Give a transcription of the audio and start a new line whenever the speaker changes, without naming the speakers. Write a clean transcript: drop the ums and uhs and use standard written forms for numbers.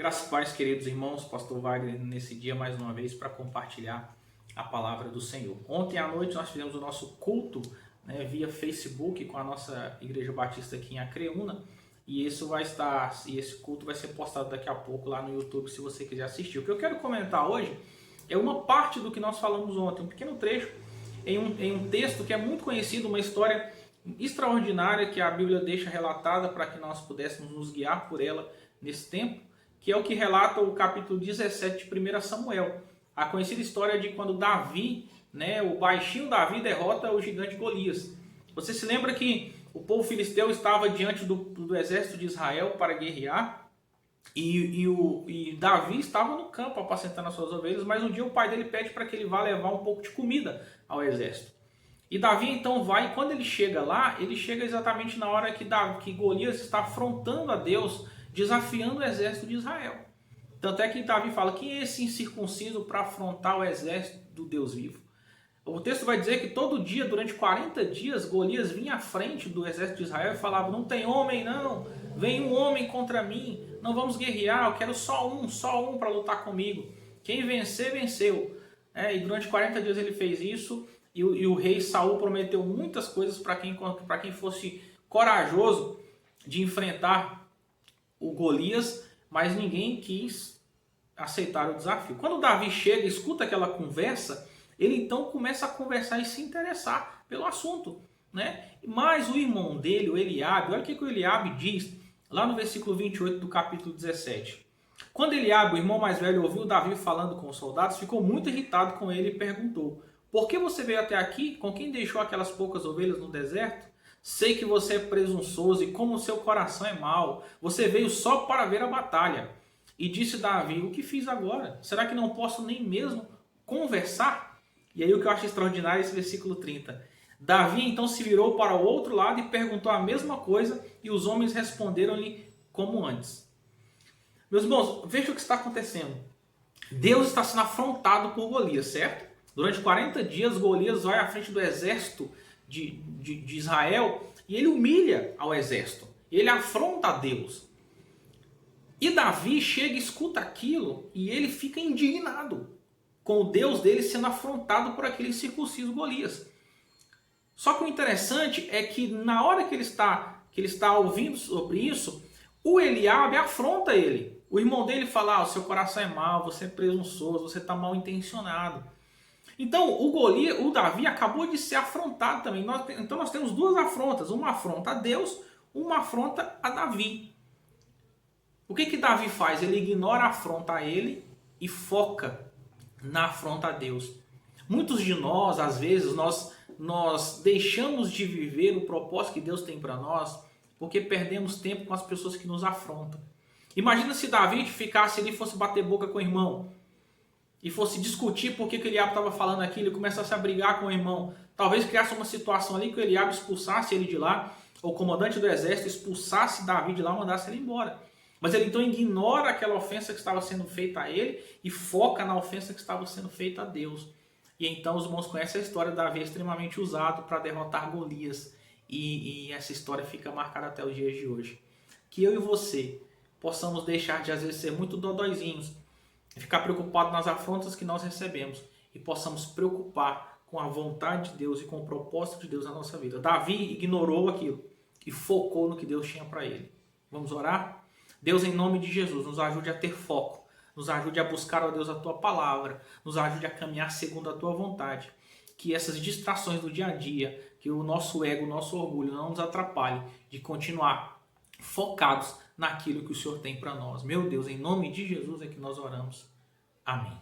Graças a Deus, queridos irmãos, pastor Wagner, nesse dia mais uma vez para compartilhar a palavra do Senhor. Ontem à noite nós fizemos o nosso culto via Facebook com a nossa Igreja Batista aqui em Acreúna e esse culto vai ser postado daqui a pouco lá no YouTube se você quiser assistir. O que eu quero comentar hoje é uma parte do que nós falamos ontem, um pequeno trecho em um texto que é muito conhecido, uma história extraordinária que a Bíblia deixa relatada para que nós pudéssemos nos guiar por ela nesse tempo, que é o que relata o capítulo 17 de 1 Samuel. A conhecida história de quando Davi, o baixinho Davi, derrota o gigante Golias. Você se lembra que o povo filisteu estava diante do exército de Israel para guerrear e Davi estava no campo apacentando as suas ovelhas, mas um dia o pai dele pede para que ele vá levar um pouco de comida ao exército. E Davi então vai, e quando ele chega lá, ele chega exatamente na hora que Golias está afrontando a Deus, desafiando o exército de Israel. Tanto é que Davi fala: quem é esse incircunciso para afrontar o exército do Deus vivo? O texto vai dizer que todo dia, durante 40 dias, Golias vinha à frente do exército de Israel e falava: não tem homem não, vem um homem contra mim, não vamos guerrear, eu quero só um para lutar comigo. Quem vencer, venceu. E durante 40 dias ele fez isso, e o rei Saul prometeu muitas coisas para quem fosse corajoso de enfrentar o Golias, mas ninguém quis aceitar o desafio. Quando Davi chega e escuta aquela conversa, ele então começa a conversar e se interessar pelo assunto. Mas o irmão dele, o Eliabe, olha o que o Eliabe diz lá no versículo 28 do capítulo 17. Quando Eliabe, o irmão mais velho, ouviu Davi falando com os soldados, ficou muito irritado com ele e perguntou: por que você veio até aqui? Com quem deixou aquelas poucas ovelhas no deserto? Sei que você é presunçoso e como o seu coração é mau. Você veio só para ver a batalha. E disse Davi: o que fiz agora? Será que não posso nem mesmo conversar? E aí o que eu acho extraordinário é esse versículo 30. Davi então se virou para o outro lado e perguntou a mesma coisa, e os homens responderam-lhe como antes. Meus irmãos, veja o que está acontecendo. Deus está sendo afrontado por Golias, certo? Durante 40 dias Golias vai à frente do exército de Israel e ele humilha ao exército. Ele afronta a Deus. E Davi chega e escuta aquilo e ele fica indignado com o Deus dele sendo afrontado por aquele incircunciso Golias. Só que o interessante é que na hora que ele está ouvindo sobre isso, o Eliabe afronta ele. O irmão dele fala: o seu coração é mau, você é presunçoso, você está mal intencionado. Então o Davi acabou de ser afrontado também. Então nós temos duas afrontas. Uma afronta a Deus, uma afronta a Davi. O que Davi faz? Ele ignora a afronta a ele e foca na afronta a Deus. Muitos de nós, às vezes, nós deixamos de viver o propósito que Deus tem para nós porque perdemos tempo com as pessoas que nos afrontam. Imagina se Davi ficasse ali e fosse bater boca com o irmão e fosse discutir por que o Eliabe estava falando aquilo e começasse a brigar com o irmão. Talvez criasse uma situação ali que o Eliabe expulsasse ele de lá, ou o comandante do exército expulsasse Davi de lá e mandasse ele embora. Mas ele então ignora aquela ofensa que estava sendo feita a ele e foca na ofensa que estava sendo feita a Deus. E então os irmãos conhecem a história de Davi, extremamente usado para derrotar Golias. E essa história fica marcada até os dias de hoje. Que eu e você possamos deixar de às vezes ser muito dodóizinhos, ficar preocupado nas afrontas que nós recebemos e possamos preocupar com a vontade de Deus e com o propósito de Deus na nossa vida. Davi ignorou aquilo e focou no que Deus tinha para ele. Vamos orar? Deus, em nome de Jesus, nos ajude a ter foco, nos ajude a buscar, ó Deus, a Tua palavra, nos ajude a caminhar segundo a Tua vontade. Que essas distrações do dia a dia, que o nosso ego, o nosso orgulho não nos atrapalhe de continuar focados naquilo que o Senhor tem para nós. Meu Deus, em nome de Jesus é que nós oramos. Amém.